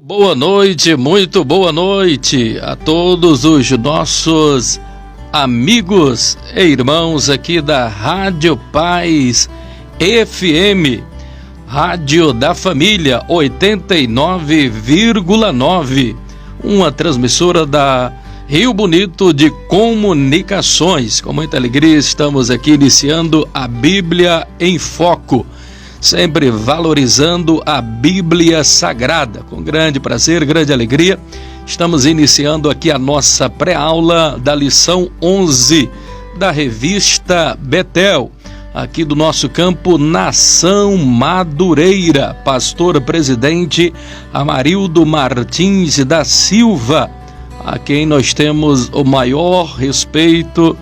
Muito boa noite a todos os nossos amigos e irmãos aqui da Rádio Paz FM, Rádio da Família 89,9, uma transmissora da Rio Bonito de Comunicações. Com muita alegria estamos aqui iniciando a Bíblia em Foco, sempre valorizando a Bíblia Sagrada. Com grande prazer, grande alegria, estamos iniciando aqui a nossa pré-aula da lição 11 da revista Betel, aqui do nosso campo Nação Madureira. Pastor presidente Amarildo Martins da Silva, a quem nós temos o maior respeito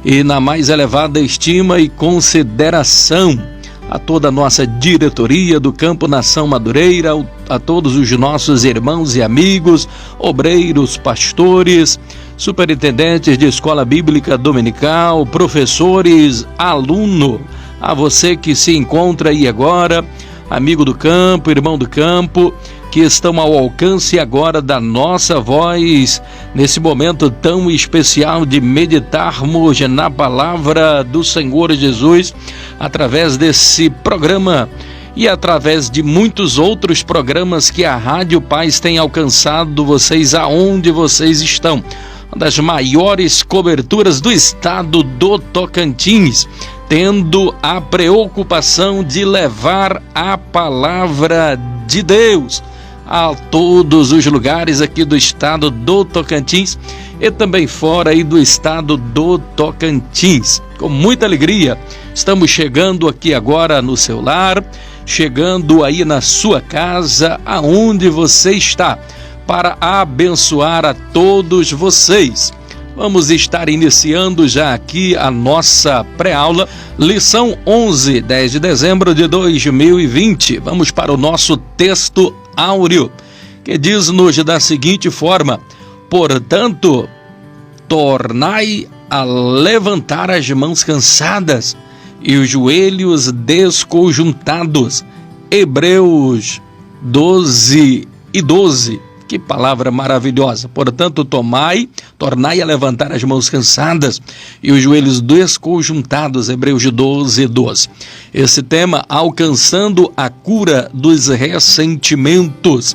e na mais elevada estima e consideração. A toda a nossa diretoria do Campo Nação Madureira, a todos os nossos irmãos e amigos, obreiros, pastores, superintendentes de escola bíblica dominical, professores, aluno, a você que se encontra aí agora, amigo do campo, irmão do campo, que estão ao alcance agora da nossa voz, nesse momento tão especial de meditarmos na palavra do Senhor Jesus, através desse programa e através de muitos outros programas que a Rádio Paz tem alcançado vocês aonde vocês estão. Uma das maiores coberturas do estado do Tocantins, tendo a preocupação de levar a palavra de Deus a todos os lugares aqui do estado do Tocantins e também fora aí do estado do Tocantins. Com muita alegria, estamos chegando aqui agora no seu lar, chegando aí na sua casa, aonde você está, para abençoar a todos vocês. Vamos estar iniciando já aqui a nossa pré-aula, lição 11, 10 de dezembro de 2020. Vamos para o nosso texto áureo, que diz-nos da seguinte forma: portanto, tornai a levantar as mãos cansadas e os joelhos desconjuntados. Hebreus 12:12. Que palavra maravilhosa! Portanto, tornai a levantar as mãos cansadas e os joelhos desconjuntados. Hebreus 12:12. Esse tema, alcançando a cura dos ressentimentos.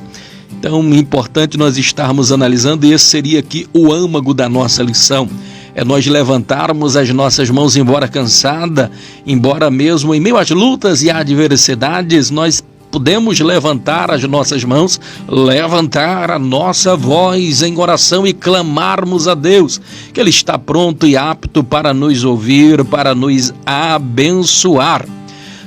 Então, importante nós estarmos analisando, e esse seria aqui o âmago da nossa lição. É nós levantarmos as nossas mãos, embora cansada, embora mesmo em meio às lutas e adversidades, nós podemos levantar as nossas mãos, levantar a nossa voz em oração e clamarmos a Deus, que Ele está pronto e apto para nos ouvir, para nos abençoar.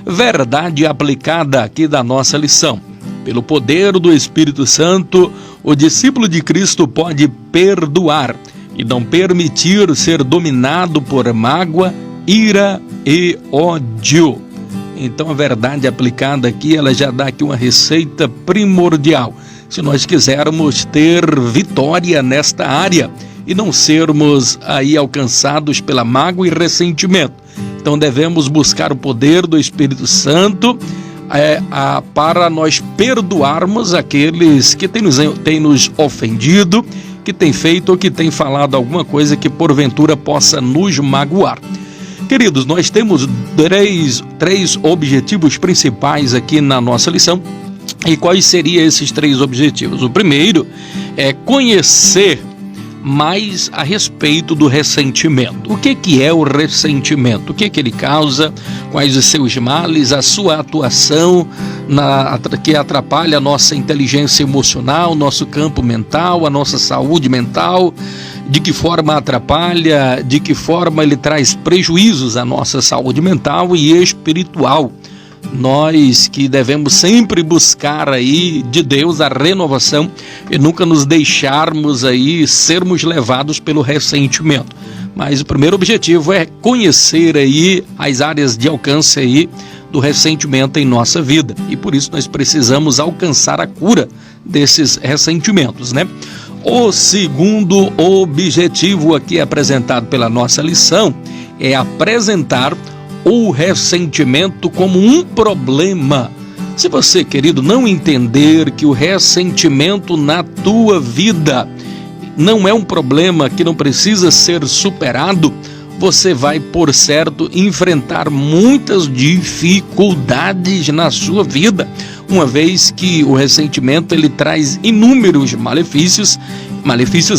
Verdade aplicada aqui da nossa lição. Pelo poder do Espírito Santo, o discípulo de Cristo pode perdoar e não permitir ser dominado por mágoa, ira e ódio. Então a verdade aplicada aqui, ela já dá aqui uma receita primordial, se nós quisermos ter vitória nesta área e não sermos aí alcançados pela mágoa e ressentimento. Então devemos buscar o poder do Espírito Santo para nós perdoarmos aqueles que têm nos ofendido, que têm feito ou que têm falado alguma coisa que porventura possa nos magoar. Queridos, nós temos três objetivos principais aqui na nossa lição. E quais seriam esses três objetivos? O primeiro é conhecer mais a respeito do ressentimento. O que é o ressentimento? O que ele causa? Quais os seus males? A sua atuação que atrapalha a nossa inteligência emocional, nosso campo mental, a nossa saúde mental. De que forma atrapalha, de que forma ele traz prejuízos à nossa saúde mental e espiritual. Nós que devemos sempre buscar aí de Deus a renovação e nunca nos deixarmos aí sermos levados pelo ressentimento. Mas o primeiro objetivo é conhecer aí as áreas de alcance aí do ressentimento em nossa vida. E por isso nós precisamos alcançar a cura desses ressentimentos, né? O segundo objetivo aqui apresentado pela nossa lição é apresentar o ressentimento como um problema Se você, querido, não entender que o ressentimento na tua vida não é um problema que não precisa ser superado, você vai, por certo, enfrentar muitas dificuldades na sua vida, uma vez que o ressentimento ele traz inúmeros malefícios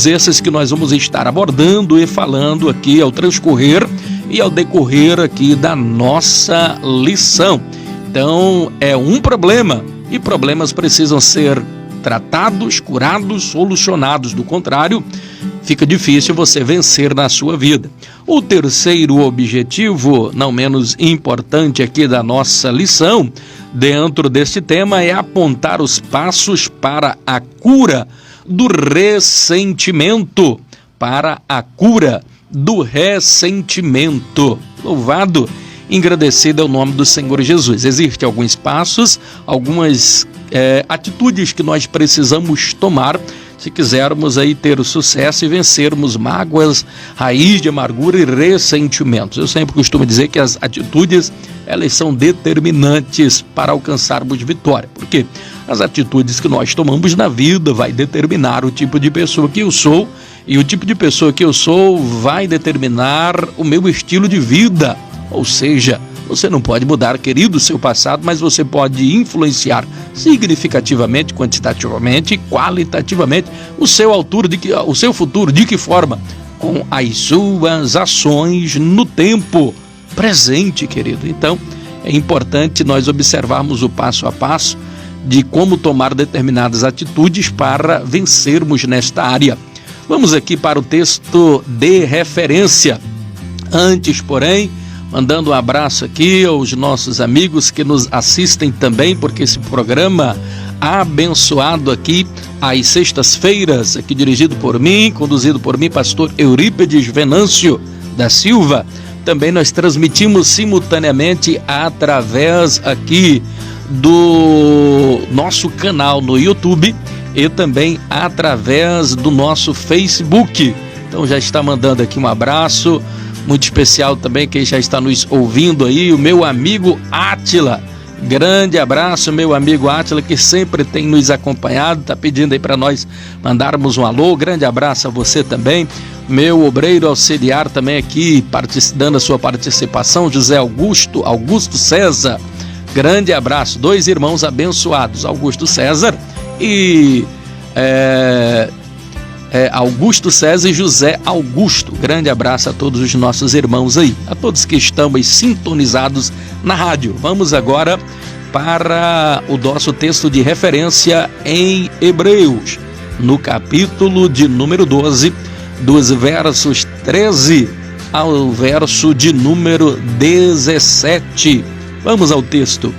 esses que nós vamos estar abordando e falando aqui ao transcorrer e ao decorrer aqui da nossa lição. Então, é um problema e problemas precisam ser tratados, curados, solucionados. Do contrário, fica difícil você vencer na sua vida. O terceiro objetivo, não menos importante aqui da nossa lição, dentro deste tema, é apontar os passos para a cura do ressentimento. Para a cura do ressentimento. Louvado, engrandecido é o nome do Senhor Jesus. Existem alguns passos, algumas atitudes que nós precisamos tomar se quisermos aí ter o sucesso e vencermos mágoas, raiz de amargura e ressentimentos. Eu sempre costumo dizer que as atitudes, elas são determinantes para alcançarmos vitória, porque as atitudes que nós tomamos na vida vai determinar o tipo de pessoa que eu sou, e o tipo de pessoa que eu sou vai determinar o meu estilo de vida. Ou seja, você não pode mudar, querido, o seu passado, mas você pode influenciar significativamente, quantitativamente e qualitativamente o seu futuro. De que forma? Com as suas ações no tempo presente, querido. Então, é importante nós observarmos o passo a passo de como tomar determinadas atitudes para vencermos nesta área. Vamos aqui para o texto de referência. Antes, porém, mandando um abraço aqui aos nossos amigos que nos assistem também, porque esse programa abençoado aqui às sextas-feiras, aqui dirigido por mim, conduzido por mim, pastor Eurípedes Venâncio da Silva. Também nós transmitimos simultaneamente através aqui do nosso canal no YouTube e também através do nosso Facebook. Então já está mandando aqui um abraço muito especial também, quem já está nos ouvindo aí, o meu amigo Átila. Grande abraço, meu amigo Átila, que sempre tem nos acompanhado, está pedindo aí para nós mandarmos um alô. Grande abraço a você também. Meu obreiro auxiliar também aqui, dando a sua participação, José Augusto César. Grande abraço, dois irmãos abençoados, Augusto César e Augusto César e José Augusto. Grande abraço a todos os nossos irmãos aí, a todos que estão aí sintonizados na rádio. Vamos agora para o nosso texto de referência em Hebreus, no capítulo de número 12, dos versos 13 ao verso de número 17. Vamos ao texto.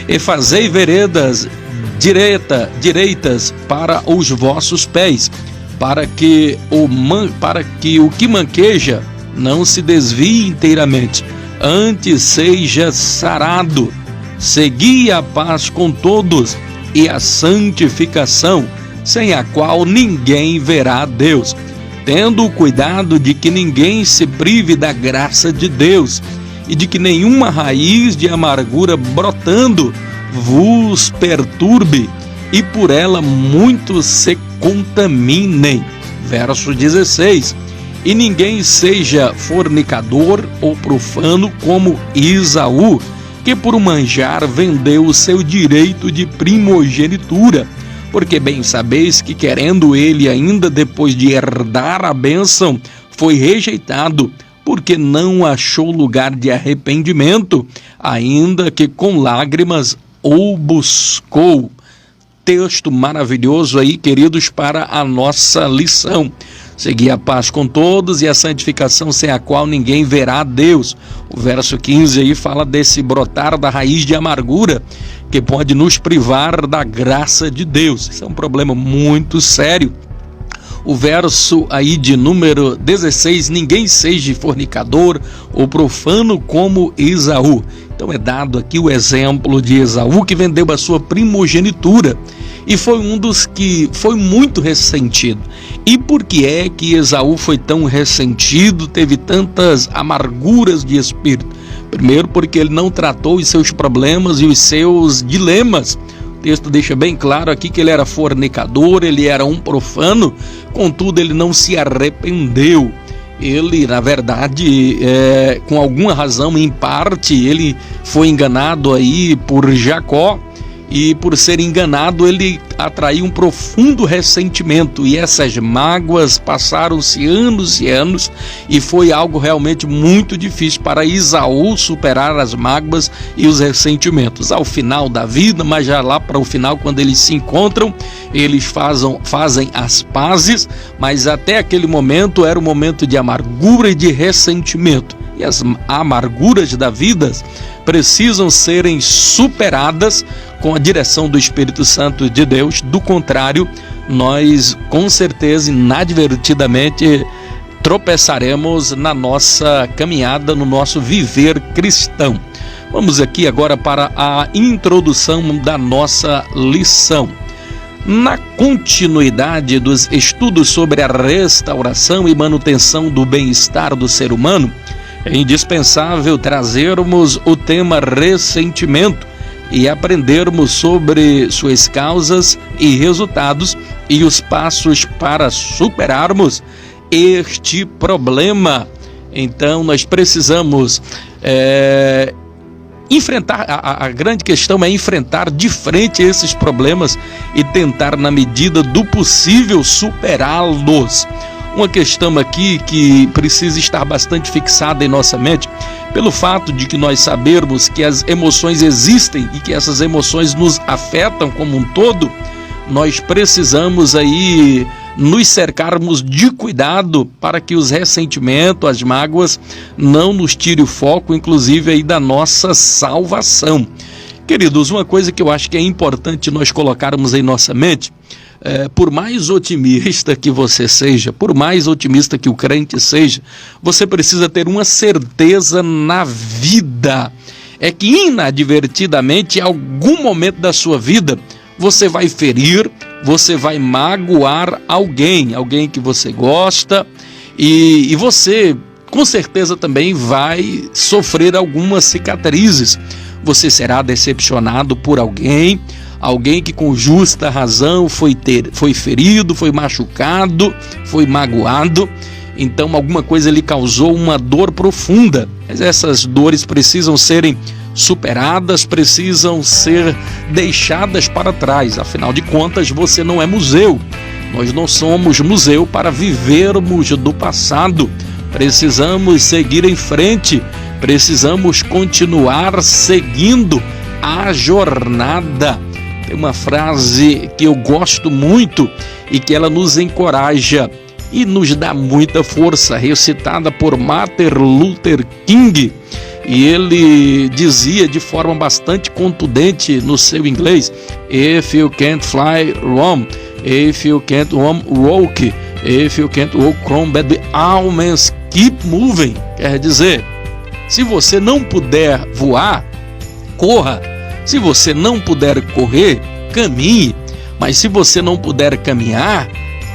E fazei veredas direitas para os vossos pés, para que o que manqueja não se desvie inteiramente, antes seja sarado. Segui a paz com todos e a santificação, sem a qual ninguém verá Deus, tendo o cuidado de que ninguém se prive da graça de Deus, e de que nenhuma raiz de amargura brotando vos perturbe, e por ela muitos se contaminem. Verso 16. E ninguém seja fornicador ou profano como Esaú, que por manjar vendeu o seu direito de primogenitura, porque bem sabeis que, querendo ele ainda depois de herdar a bênção, foi rejeitado, porque não achou lugar de arrependimento, ainda que com lágrimas o buscou. Texto maravilhoso aí, queridos, para a nossa lição. Segui a paz com todos e a santificação, sem a qual ninguém verá Deus. O verso 15 aí fala desse brotar da raiz de amargura que pode nos privar da graça de Deus. Isso é um problema muito sério. O verso aí de número 16, ninguém seja fornicador ou profano como Esaú. Então é dado aqui o exemplo de Esaú, que vendeu a sua primogenitura. e foi um dos que foi muito ressentido. E por que é que Esaú foi tão ressentido, teve tantas amarguras de espírito? Primeiro, porque ele não tratou os seus problemas e os seus dilemas. O texto deixa bem claro aqui que ele era fornicador, ele era um profano, contudo ele não se arrependeu. Ele, na verdade, com alguma razão, em parte, ele foi enganado aí por Jacó, e por ser enganado ele atraiu um profundo ressentimento, e essas mágoas passaram-se anos e anos, e foi algo realmente muito difícil para Esaú superar as mágoas e os ressentimentos. Ao final da vida, mas já lá para o final, quando eles se encontram, eles fazem as pazes, mas até aquele momento era um momento de amargura e de ressentimento. E as amarguras da vida precisam serem superadas com a direção do Espírito Santo de Deus. Do contrário, nós com certeza, inadvertidamente, tropeçaremos na nossa caminhada, no nosso viver cristão. Vamos aqui agora para a introdução da nossa lição. Na continuidade dos estudos sobre a restauração e manutenção do bem-estar do ser humano, é indispensável trazermos o tema ressentimento e aprendermos sobre suas causas e resultados e os passos para superarmos este problema. Então nós precisamos enfrentar, a grande questão é enfrentar de frente esses problemas e tentar, na medida do possível, superá-los. Uma questão aqui que precisa estar bastante fixada em nossa mente, pelo fato de que nós sabermos que as emoções existem e que essas emoções nos afetam como um todo, nós precisamos aí nos cercarmos de cuidado para que os ressentimentos, as mágoas, não nos tire o foco, inclusive aí da nossa salvação. Queridos, uma coisa que eu acho que é importante nós colocarmos em nossa mente, por mais otimista que você seja, por mais otimista que o crente seja, você precisa ter uma certeza na vida, é que inadvertidamente, em algum momento da sua vida, você vai ferir, você vai magoar alguém que você gosta, e você com certeza também vai sofrer algumas cicatrizes. Você será decepcionado por alguém que com justa razão foi ferido, foi machucado, foi magoado. Então alguma coisa lhe causou uma dor profunda, mas essas dores precisam serem superadas, precisam ser deixadas para trás. Afinal de contas, você não é museu. Nós não somos museu para vivermos do passado. Precisamos seguir em frente, precisamos continuar seguindo a jornada. Tem uma frase que eu gosto muito e que ela nos encoraja e nos dá muita força, recitada por Martin Luther King. E ele dizia de forma bastante contundente no seu inglês: If you can't fly, run. If you can't walk, if you can't walk, run, but always keep moving. Quer dizer, se você não puder voar, corra. Se você não puder correr, caminhe. Mas se você não puder caminhar,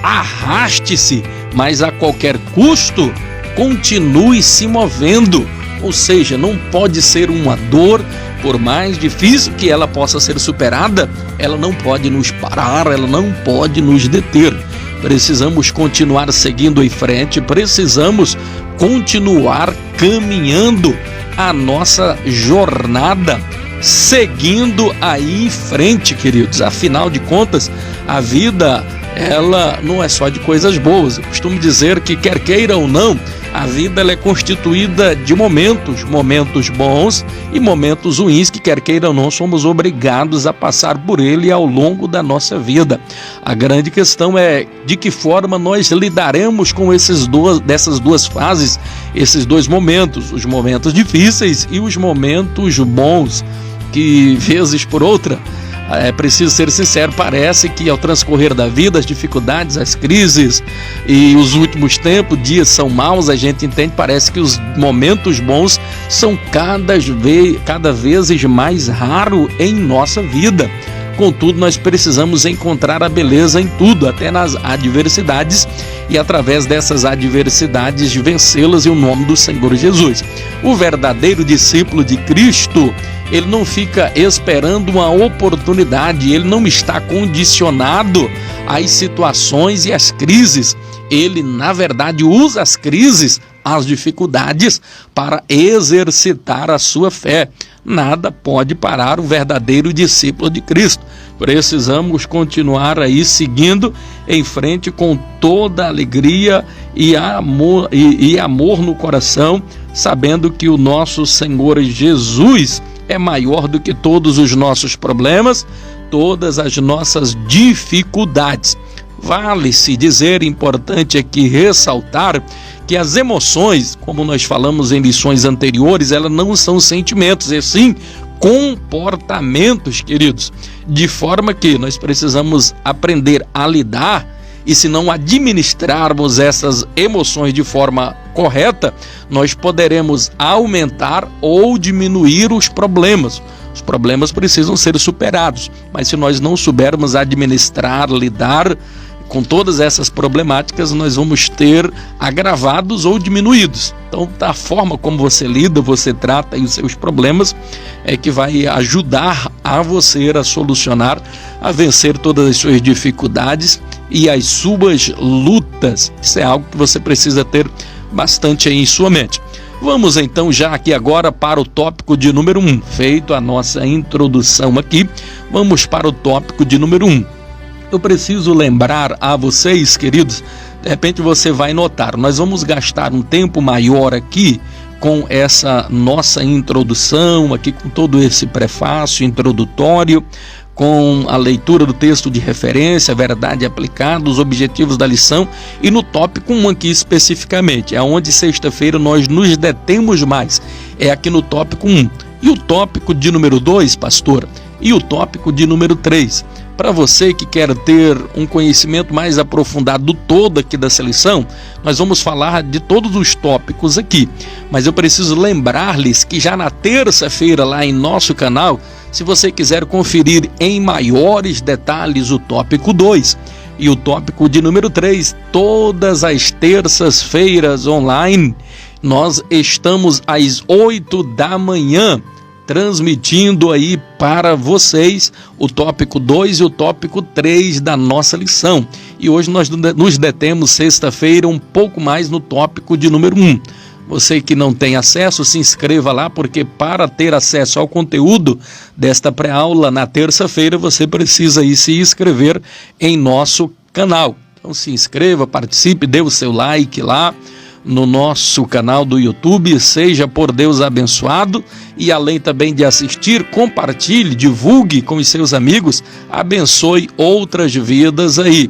arraste-se. Mas a qualquer custo, continue se movendo. Ou seja, não pode ser uma dor, por mais difícil que ela possa ser superada, ela não pode nos parar, ela não pode nos deter. Precisamos continuar seguindo em frente, precisamos continuar caminhando a nossa jornada, seguindo aí em frente, queridos. Afinal de contas, a vida, ela não é só de coisas boas. Eu costumo dizer que, quer queira ou não, a vida ela é constituída de momentos bons e momentos ruins que, quer queira ou não, somos obrigados a passar por ele ao longo da nossa vida. A grande questão é de que forma nós lidaremos com dessas duas fases, esses dois momentos, os momentos difíceis e os momentos bons, que, vezes por outra, é preciso ser sincero, parece que ao transcorrer da vida, as dificuldades, as crises e os últimos tempos, dias são maus, a gente entende, parece que os momentos bons são cada vez mais raros em nossa vida. Contudo, nós precisamos encontrar a beleza em tudo, até nas adversidades, e através dessas adversidades vencê-las em nome do Senhor Jesus. O verdadeiro discípulo de Cristo, ele não fica esperando uma oportunidade, ele não está condicionado às situações e às crises. Ele, na verdade, usa as crises, as dificuldades, para exercitar a sua fé. Nada pode parar o verdadeiro discípulo de Cristo. Precisamos continuar aí seguindo em frente com toda alegria e amor no coração, sabendo que o nosso Senhor Jesus é maior do que todos os nossos problemas, todas as nossas dificuldades. Vale-se dizer, importante aqui ressaltar, que as emoções, como nós falamos em lições anteriores, elas não são sentimentos, e sim comportamentos, queridos. De forma que nós precisamos aprender a lidar, e se não administrarmos essas emoções de forma correta, nós poderemos aumentar ou diminuir os problemas. Os problemas precisam ser superados, mas se nós não soubermos administrar, lidar com todas essas problemáticas, nós vamos ter agravados ou diminuídos. Então, da forma como você lida, você trata aí os seus problemas, é que vai ajudar a você a solucionar, a vencer todas as suas dificuldades e as suas lutas. Isso é algo que você precisa ter bastante aí em sua mente. Vamos então já aqui agora para o tópico de número 1. Feito a nossa introdução aqui, vamos para o tópico de número 1. Eu preciso lembrar a vocês, queridos, de repente você vai notar, nós vamos gastar um tempo maior aqui com essa nossa introdução, aqui com todo esse prefácio introdutório, com a leitura do texto de referência, a verdade aplicada, os objetivos da lição, e no tópico 1 aqui especificamente, é onde sexta-feira nós nos detemos mais, é aqui no tópico 1. E o tópico de número 2, pastor, e o tópico de número 3. Para você que quer ter um conhecimento mais aprofundado do todo aqui dessa lição, nós vamos falar de todos os tópicos aqui. Mas eu preciso lembrar-lhes que já na terça-feira lá em nosso canal, se você quiser conferir em maiores detalhes o tópico 2 e o tópico de número 3, todas as terças-feiras online, nós estamos às 8 da manhã, transmitindo aí para vocês o tópico 2 e o tópico 3 da nossa lição. E hoje nós nos detemos sexta-feira um pouco mais no tópico de número 1. Você que não tem acesso, se inscreva lá, porque para ter acesso ao conteúdo desta pré-aula na terça-feira, você precisa aí se inscrever em nosso canal. Então se inscreva, participe, dê o seu like lá no nosso canal do YouTube, seja por Deus abençoado, e além também de assistir, compartilhe, divulgue com os seus amigos, abençoe outras vidas aí.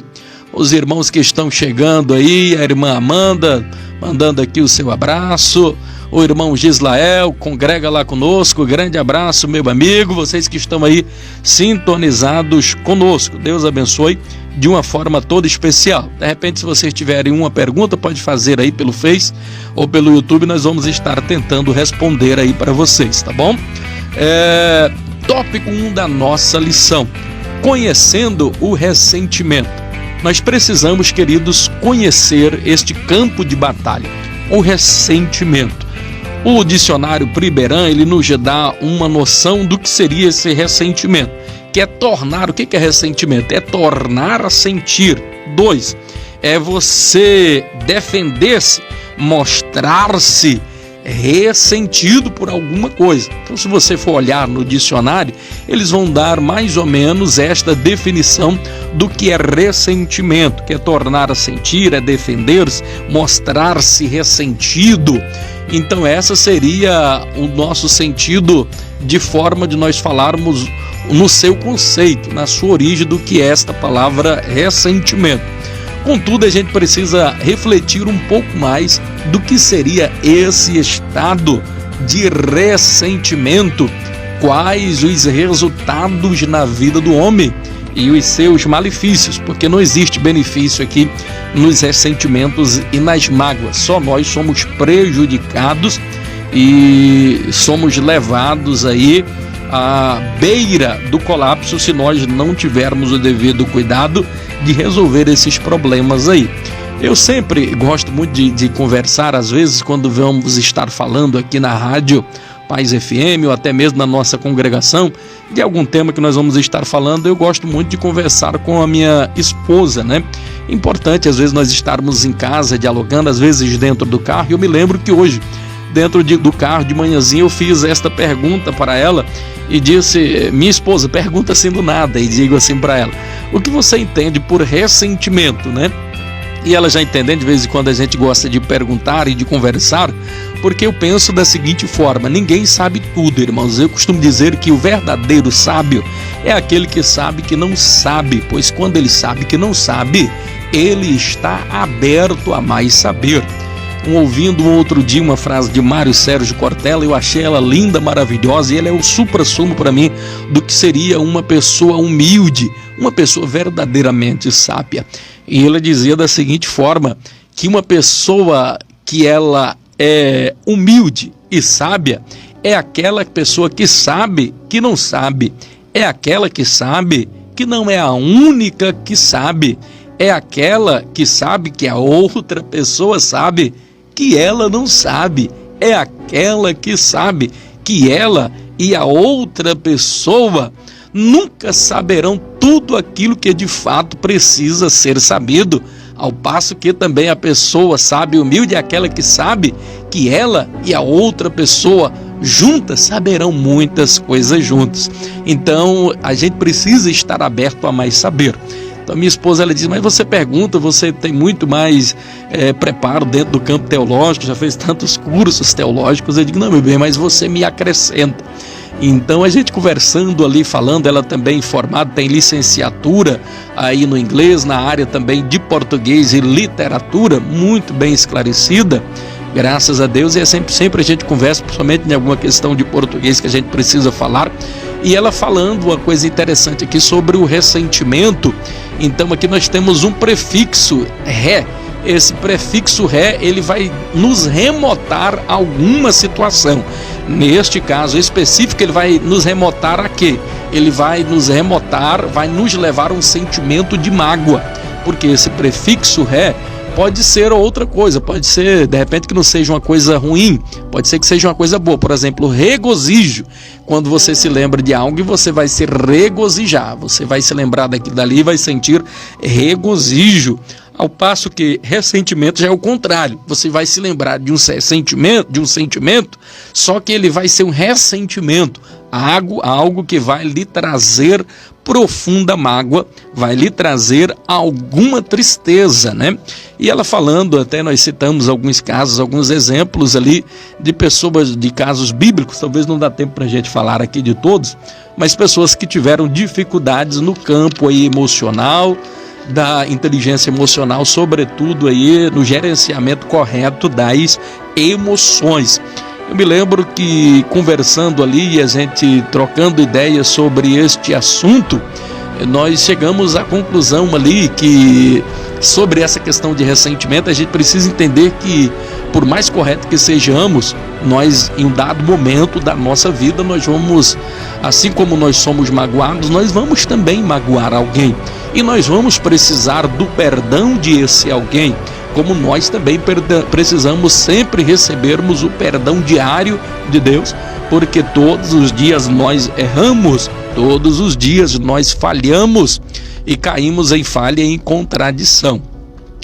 Os irmãos que estão chegando aí, a irmã Amanda, mandando aqui o seu abraço, o irmão Gislael, congrega lá conosco, grande abraço, meu amigo, vocês que estão aí sintonizados conosco, Deus abençoe de uma forma toda especial. De repente, se vocês tiverem uma pergunta, pode fazer aí pelo Face ou pelo YouTube, nós vamos estar tentando responder aí para vocês, tá bom? Tópico 1 da nossa lição, conhecendo o ressentimento. Nós precisamos, queridos, conhecer este campo de batalha, o ressentimento. O dicionário Priberan, ele nos dá uma noção do que seria esse ressentimento, que é tornar, o que é ressentimento? É tornar a sentir. 2, é você defender-se, mostrar-se ressentido por alguma coisa. Então, se você for olhar no dicionário, eles vão dar mais ou menos esta definição do que é ressentimento, que é tornar a sentir, é defender-se, mostrar-se ressentido. Então, essa seria o nosso sentido de forma de nós falarmos no seu conceito, na sua origem do que é esta palavra ressentimento. Contudo, a gente precisa refletir um pouco mais do que seria esse estado de ressentimento, quais os resultados na vida do homem e os seus malefícios, porque não existe benefício aqui nos ressentimentos e nas mágoas, só nós somos prejudicados e somos levados aí à beira do colapso se nós não tivermos o devido cuidado de resolver esses problemas aí. Eu sempre gosto muito de conversar, às vezes, quando vamos estar falando aqui na rádio Paz FM ou até mesmo na nossa congregação, de algum tema que nós vamos estar falando, eu gosto muito de conversar com a minha esposa, né? Importante, às vezes, nós estarmos em casa dialogando, às vezes dentro do carro. Eu me lembro que hoje, dentro do carro, de manhãzinha, eu fiz esta pergunta para ela e disse: minha esposa, pergunta assim do nada, e digo assim para ela: o que você entende por ressentimento, né? E ela já entendendo, de vez em quando a gente gosta de perguntar e de conversar, porque eu penso da seguinte forma: ninguém sabe tudo, irmãos. Eu costumo dizer que o verdadeiro sábio é aquele que sabe que não sabe, pois quando ele sabe que não sabe, ele está aberto a mais saber. Ouvindo um outro dia uma frase de Mário Sérgio Cortella, eu achei ela linda, maravilhosa, e ela é o suprassumo para mim do que seria uma pessoa humilde, uma pessoa verdadeiramente sábia. E ela dizia da seguinte forma, que uma pessoa que ela é humilde e sábia é aquela pessoa que sabe que não sabe, é aquela que sabe que não é a única que sabe, é aquela que sabe que a outra pessoa sabe que ela não sabe, é aquela que sabe que ela e a outra pessoa nunca saberão tudo aquilo que de fato precisa ser sabido, ao passo que também a pessoa sábia e humilde é aquela que sabe que ela e a outra pessoa juntas saberão muitas coisas juntas. Então a gente precisa estar aberto a mais saber. Então minha esposa, ela diz: mas você pergunta, você tem muito mais preparo dentro do campo teológico, já fez tantos cursos teológicos. Eu digo: não, meu bem, mas você me acrescenta. Então a gente conversando ali, falando, ela também formada, tem licenciatura aí no inglês, na área também de português e literatura, muito bem esclarecida, graças a Deus. E é sempre a gente conversa, principalmente em alguma questão de português que a gente precisa falar. E ela falando uma coisa interessante aqui sobre o ressentimento. Então aqui nós temos um prefixo ré. Esse prefixo ré, ele vai nos remotar a alguma situação. Neste caso específico, ele vai nos remotar a quê? Ele vai nos remotar, vai nos levar a um sentimento de mágoa. Porque esse prefixo ré pode ser outra coisa, pode ser, de repente, que não seja uma coisa ruim, pode ser que seja uma coisa boa. Por exemplo, regozijo. Quando você se lembra de algo, você vai se regozijar, você vai se lembrar daquilo dali e vai sentir regozijo. Ao passo que ressentimento já é o contrário. Você vai se lembrar de um sentimento, só que ele vai ser um ressentimento, algo que vai lhe trazer profunda mágoa, vai lhe trazer alguma tristeza, né? E ela falando, até nós citamos alguns casos, alguns exemplos ali de pessoas, de casos bíblicos, talvez não dá tempo para a gente falar aqui de todos, mas pessoas que tiveram dificuldades no campo aí emocional, da inteligência emocional, sobretudo aí no gerenciamento correto das emoções. Eu me lembro que conversando ali, a gente trocando ideias sobre este assunto, nós chegamos à conclusão ali que sobre essa questão de ressentimento, a gente precisa entender que, por mais correto que sejamos, nós, em um dado momento da nossa vida, nós vamos, assim como nós somos magoados, nós vamos também magoar alguém. E nós vamos precisar do perdão de esse alguém, como nós também precisamos sempre recebermos o perdão diário de Deus, porque todos os dias nós erramos, todos os dias nós falhamos e caímos em falha e em contradição.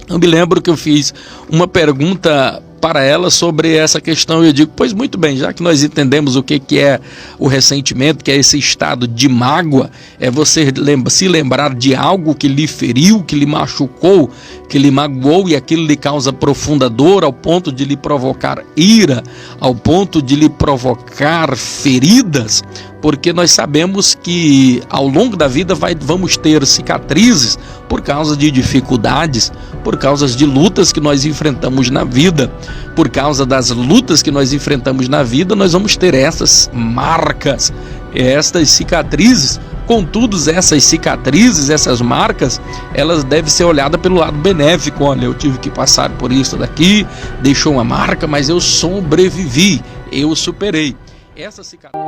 Eu me lembro que eu fiz uma pergunta para ela sobre essa questão, e eu digo: pois muito bem, já que nós entendemos o que é o ressentimento, que é esse estado de mágoa, é você se lembrar de algo que lhe feriu, que lhe machucou, que lhe magoou, e aquilo lhe causa profunda dor, ao ponto de lhe provocar ira, ao ponto de lhe provocar feridas, porque nós sabemos que ao longo da vida vamos ter cicatrizes por causa de dificuldades, por causa de lutas que nós enfrentamos na vida. Por causa das lutas que nós enfrentamos na vida, nós vamos ter essas marcas, estas cicatrizes. Contudo, essas cicatrizes, essas marcas, elas devem ser olhadas pelo lado benéfico. Olha, eu tive que passar por isso daqui, deixou uma marca, mas eu sobrevivi, eu superei. Essa cicatriz...